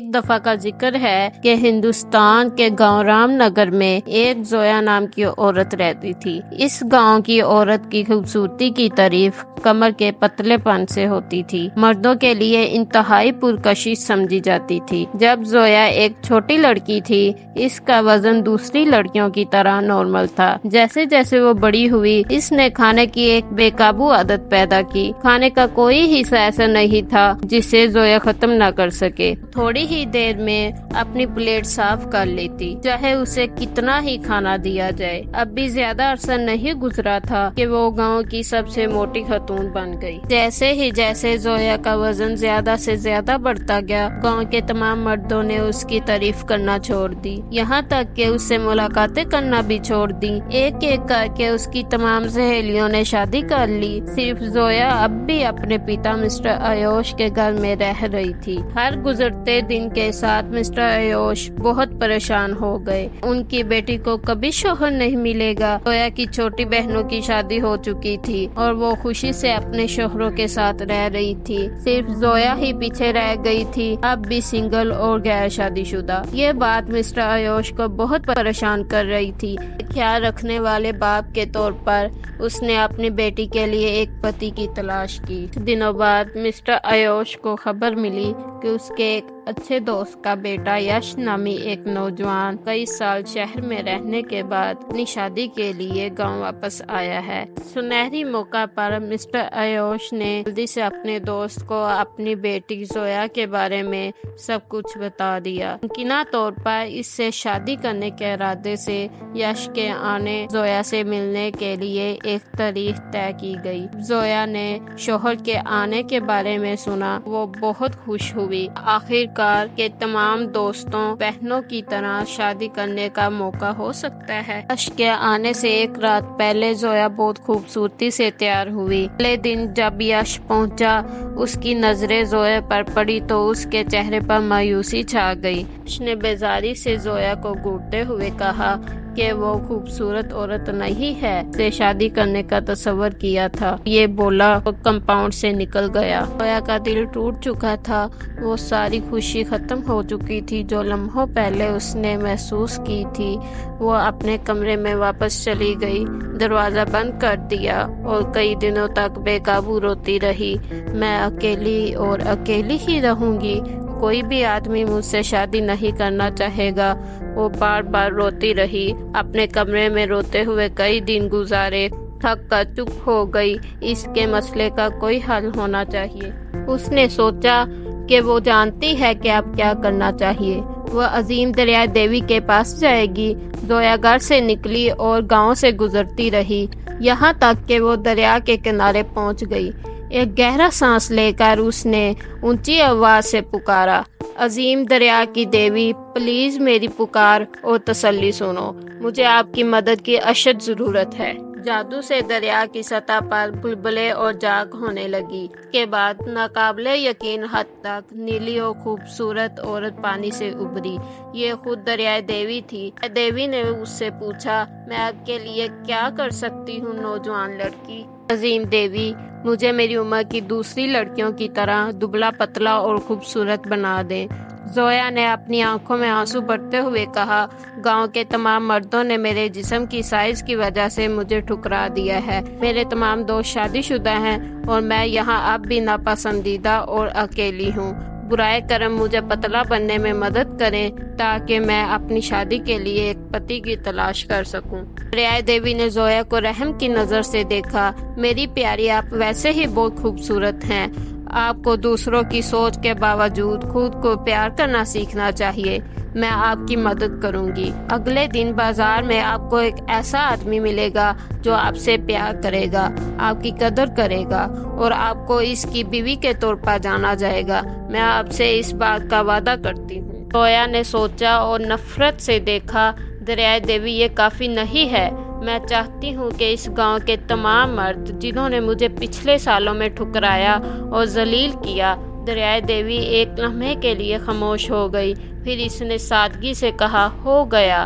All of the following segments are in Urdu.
ایک دفعہ کا ذکر ہے کہ ہندوستان کے گاؤں رام نگر میں ایک زویا نام کی عورت رہتی تھی۔ اس گاؤں کی عورت کی خوبصورتی کی تعریف کمر کے پتلے پن سے ہوتی تھی۔ مردوں کے لیے انتہائی پرکشش سمجھی جاتی تھی۔ جب زویا ایک چھوٹی لڑکی تھی، اس کا وزن دوسری لڑکیوں کی طرح نارمل تھا۔ جیسے جیسے وہ بڑی ہوئی، اس نے کھانے کی ایک بے قابو عادت پیدا کی۔ کھانے کا کوئی حصہ ایسا نہیں تھا جسے زویا ختم نہ کر سکے۔ تھوڑی ہی دیر میں اپنی پلیٹ صاف کر لیتی، چاہے اسے کتنا ہی کھانا دیا جائے۔ اب بھی زیادہ عرصہ نہیں گزرا تھا کہ وہ گاؤں کی سب سے موٹی خاتون بن گئی۔ جیسے زویا کا وزن زیادہ سے زیادہ بڑھتا گیا، گاؤں کے تمام مردوں نے اس کی تعریف کرنا چھوڑ دی، یہاں تک کہ اس سے ملاقاتیں کرنا بھی چھوڑ دی۔ ایک ایک کر کے اس کی تمام سہیلیوں نے شادی کر لی۔ صرف زویا اب بھی اپنے پتا مسٹر آیوش کے گھر میں رہ رہی تھی۔ ہر گزرتے دن کے ساتھ مسٹر آیوش بہت پریشان ہو گئے۔ ان کی بیٹی کو کبھی شوہر نہیں ملے گا۔ زویا کی چھوٹی بہنوں کی شادی ہو چکی تھی اور وہ خوشی سے اپنے شوہروں کے ساتھ رہ رہی تھی۔ صرف زویا ہی پیچھے رہ گئی تھی، اب بھی سنگل اور غیر شادی شدہ۔ یہ بات مسٹر آیوش کو بہت پریشان کر رہی تھی۔ خیال رکھنے والے باپ کے طور پر اس نے اپنی بیٹی کے لیے ایک پتی کی تلاش کی۔ دنوں بعد مسٹر آیوش کو خبر ملی کہ اس کے ایک اچھے دوست کا بیٹا یش نامی ایک نوجوان کئی سال شہر میں رہنے کے بعد اپنی شادی کے لیے گاؤں واپس آیا ہے۔ سنہری موقع پر مسٹر آیوش نے جلدی سے اپنے دوست کو اپنی بیٹی زویا کے بارے میں سب کچھ بتا دیا۔ ممکنہ طور پر اس سے شادی کرنے کے ارادے سے یش کے آنے زویا سے ملنے کے لیے ایک تاریخ طے کی گئی۔ زویا نے شوہر کے آنے کے بارے میں سنا، وہ بہت خوش ہوئی۔ آخر کار کے تمام دوستوں بہنوں کی طرح شادی کرنے کا موقع ہو سکتا ہے۔ یش کے آنے سے ایک رات پہلے زویا بہت خوبصورتی سے تیار ہوئی۔ اگلے دن جب یش پہنچا، اس کی نظریں زویا پر پڑی تو اس کے چہرے پر مایوسی چھا گئی۔ یش نے بیزاری سے زویا کو گھورتے ہوئے کہا کہ وہ خوبصورت عورت نہیں ہے سے شادی کرنے کا تصور کیا تھا۔ یہ بولا اور کمپاؤنڈ سے نکل گیا۔ زویا کا دل ٹوٹ چکا تھا، وہ ساری خوشی ختم ہو چکی تھی جو لمحوں پہلے اس نے محسوس کی تھی۔ وہ اپنے کمرے میں واپس چلی گئی، دروازہ بند کر دیا اور کئی دنوں تک بے قابو روتی رہی۔ میں اکیلی اور اکیلی ہی رہوں گی، کوئی بھی آدمی مجھ سے شادی نہیں کرنا چاہے گا۔ وہ بار بار روتی رہی، اپنے کمرے میں روتے ہوئے کئی دن گزارے۔ تھک کر چپ ہو گئی، اس کے مسئلے کا کوئی حل ہونا چاہیے۔ اس نے سوچا کہ وہ جانتی ہے کہ اب کیا کرنا چاہیے۔ وہ عظیم دریائے دیوی کے پاس جائے گی۔ زویا گھر سے نکلی اور گاؤں سے گزرتی رہی، یہاں تک کہ وہ دریا کے کنارے پہنچ گئی۔ ایک گہرا سانس لے کر اس نے اونچی آواز سے پکارا، عظیم دریا کی دیوی، پلیز میری پکار اور تسلی سنو، مجھے آپ کی مدد کی اشد ضرورت ہے۔ جادو سے دریا کی سطح پر بلبلے اور جھاگ ہونے لگی۔ اس کے بعد ناقابل یقین حد تک نیلی اور خوبصورت عورت پانی سے ابھری۔ یہ خود دریائے دیوی تھی۔ دیوی نے اس سے پوچھا، میں آپ کے لیے کیا کر سکتی ہوں نوجوان لڑکی؟ عظیم دیوی، مجھے میری عمر کی دوسری لڑکیوں کی طرح دبلا پتلا اور خوبصورت بنا دیں۔ زویا نے اپنی آنکھوں میں آنسو بھرتے ہوئے کہا، گاؤں کے تمام مردوں نے میرے جسم کی سائز کی وجہ سے مجھے ٹھکرا دیا ہے۔ میرے تمام دوست شادی شدہ ہیں اور میں یہاں اب بھی ناپسندیدہ اور اکیلی ہوں۔ برائے کرم مجھے پتلا بننے میں مدد کریں تاکہ میں اپنی شادی کے لیے ایک پتی کی تلاش کر سکوں۔ دریائے دیوی نے زویا کو رحم کی نظر سے دیکھا، میری پیاری، آپ ویسے ہی بہت خوبصورت ہیں، آپ کو دوسروں کی سوچ کے باوجود خود کو پیار کرنا سیکھنا چاہیے۔ میں آپ کی مدد کروں گی۔ اگلے دن بازار میں آپ کو ایک ایسا آدمی ملے گا جو آپ سے پیار کرے گا، آپ کی قدر کرے گا اور آپ کو اس کی بیوی کے طور پر جانا جائے گا۔ میں آپ سے اس بات کا وعدہ کرتی ہوں۔ زویا نے سوچا اور نفرت سے دیکھا، دریائے دیوی، یہ کافی نہیں ہے۔ میں چاہتی ہوں کہ اس گاؤں کے تمام مرد جنہوں نے مجھے پچھلے سالوں میں ٹھکرایا اور ذلیل کیا۔ دریائے دیوی ایک لمحے کے لیے خاموش ہو گئی، پھر اس نے سادگی سے کہا، ہو گیا۔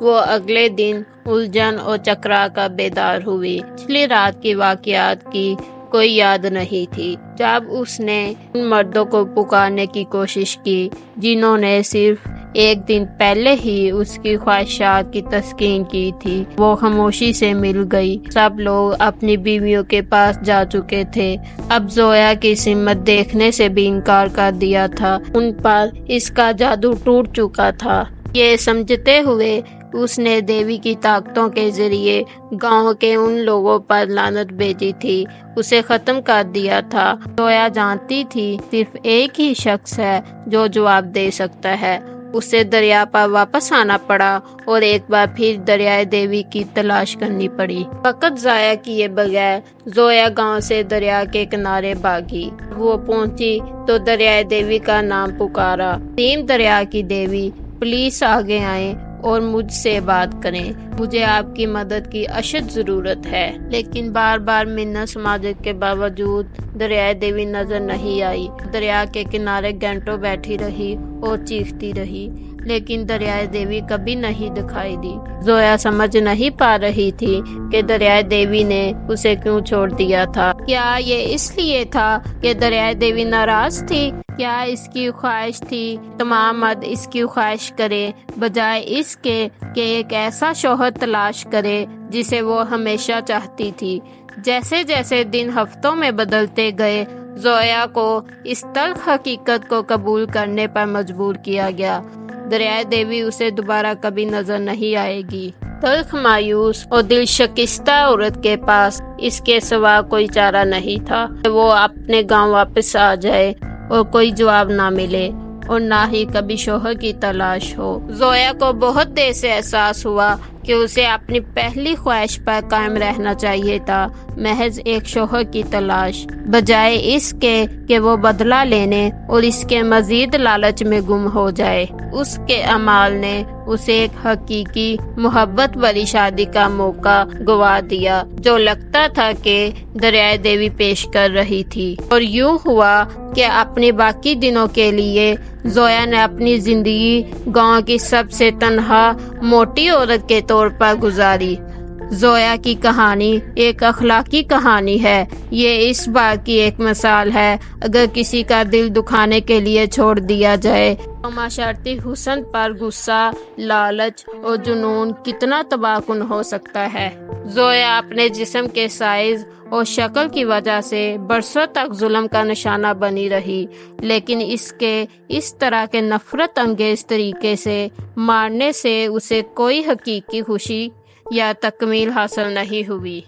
وہ اگلے دن الجھن اور چکرا کا بیدار ہوئی۔ پچھلی رات کی واقعات کی کوئی یاد نہیں تھی۔ جب اس نے ان مردوں کو پکارنے کی کوشش کی جنہوں نے صرف ایک دن پہلے ہی اس کی خواہشات کی تسکین کی تھی، وہ خاموشی سے مل گئی۔ سب لوگ اپنی بیویوں کے پاس جا چکے تھے۔ اب زویا کی سمت دیکھنے سے بھی انکار کر دیا تھا۔ ان پر اس کا جادو ٹوٹ چکا تھا۔ یہ سمجھتے ہوئے اس نے دیوی کی طاقتوں کے ذریعے گاؤں کے ان لوگوں پر لعنت بھیجی تھی، اسے ختم کر دیا تھا۔ زویا جانتی تھی صرف ایک ہی شخص ہے جو جواب دے سکتا ہے۔ اسے دریا پر واپس آنا پڑا اور ایک بار پھر دریائے دیوی کی تلاش کرنی پڑی۔ وقت ضائع کیے بغیر زویا گاؤں سے دریا کے کنارے بھاگی۔ وہ پہنچی تو دریائے دیوی کا نام پکارا، عظیم دریا کی دیوی، پلیز آگے آئیں اور مجھ سے بات کریں، مجھے آپ کی مدد کی اشد ضرورت ہے۔ لیکن بار بار منت سماجت کے باوجود دریائے دیوی نظر نہیں آئی۔ دریا کے کنارے گھنٹوں بیٹھی رہی اور چیختی رہی، لیکن دریائے دیوی کبھی نہیں دکھائی دی۔ زویا سمجھ نہیں پا رہی تھی کہ دریائے دیوی نے اسے کیوں چھوڑ دیا تھا۔ کیا یہ اس لیے تھا کہ دریائے دیوی ناراض تھی؟ کیا اس کی خواہش تھی تمام مرد اس کی خواہش کرے بجائے اس کے کہ ایک ایسا شوہر تلاش کرے جسے وہ ہمیشہ چاہتی تھی؟ جیسے جیسے دن ہفتوں میں بدلتے گئے، زویا کو اس تلخ حقیقت کو قبول کرنے پر مجبور کیا گیا، دریائے دیوی اسے دوبارہ کبھی نظر نہیں آئے گی۔ تلخ، مایوس اور دل شکستہ عورت کے پاس اس کے سوا کوئی چارہ نہیں تھا کہ وہ اپنے گاؤں واپس آ جائے اور کوئی جواب نہ ملے اور نہ ہی کبھی شوہر کی تلاش ہو۔ زویا کو بہت دیر سے احساس ہوا کہ اسے اپنی پہلی خواہش پر قائم رہنا چاہیے تھا، محض ایک شوہر کی تلاش، بجائے اس کے کہ وہ بدلہ لینے اور اس کے مزید لالچ میں گم ہو جائے۔ اس کے اعمال نے اسے ایک حقیقی محبت والی شادی کا موقع گوا دیا جو لگتا تھا کہ دریائے دیوی پیش کر رہی تھی۔ اور یوں ہوا کہ اپنے باقی دنوں کے لیے زویا نے اپنی زندگی گاؤں کی سب سے تنہا موٹی عورت کے طور پر گزاری۔ زویا کی کہانی ایک اخلاقی کہانی ہے۔ یہ اس بات کی ایک مثال ہے اگر کسی کا دل دکھانے کے لیے چھوڑ دیا جائے تو معاشرتی حسن پر غصہ، لالچ اور جنون کتنا تباہ کن ہو سکتا ہے۔ زویا اپنے جسم کے سائز اور شکل کی وجہ سے برسوں تک ظلم کا نشانہ بنی رہی، لیکن اس کے اس طرح کے نفرت انگیز طریقے سے مارنے سے اسے کوئی حقیقی خوشی یا تکمیل حاصل نہیں ہوئی۔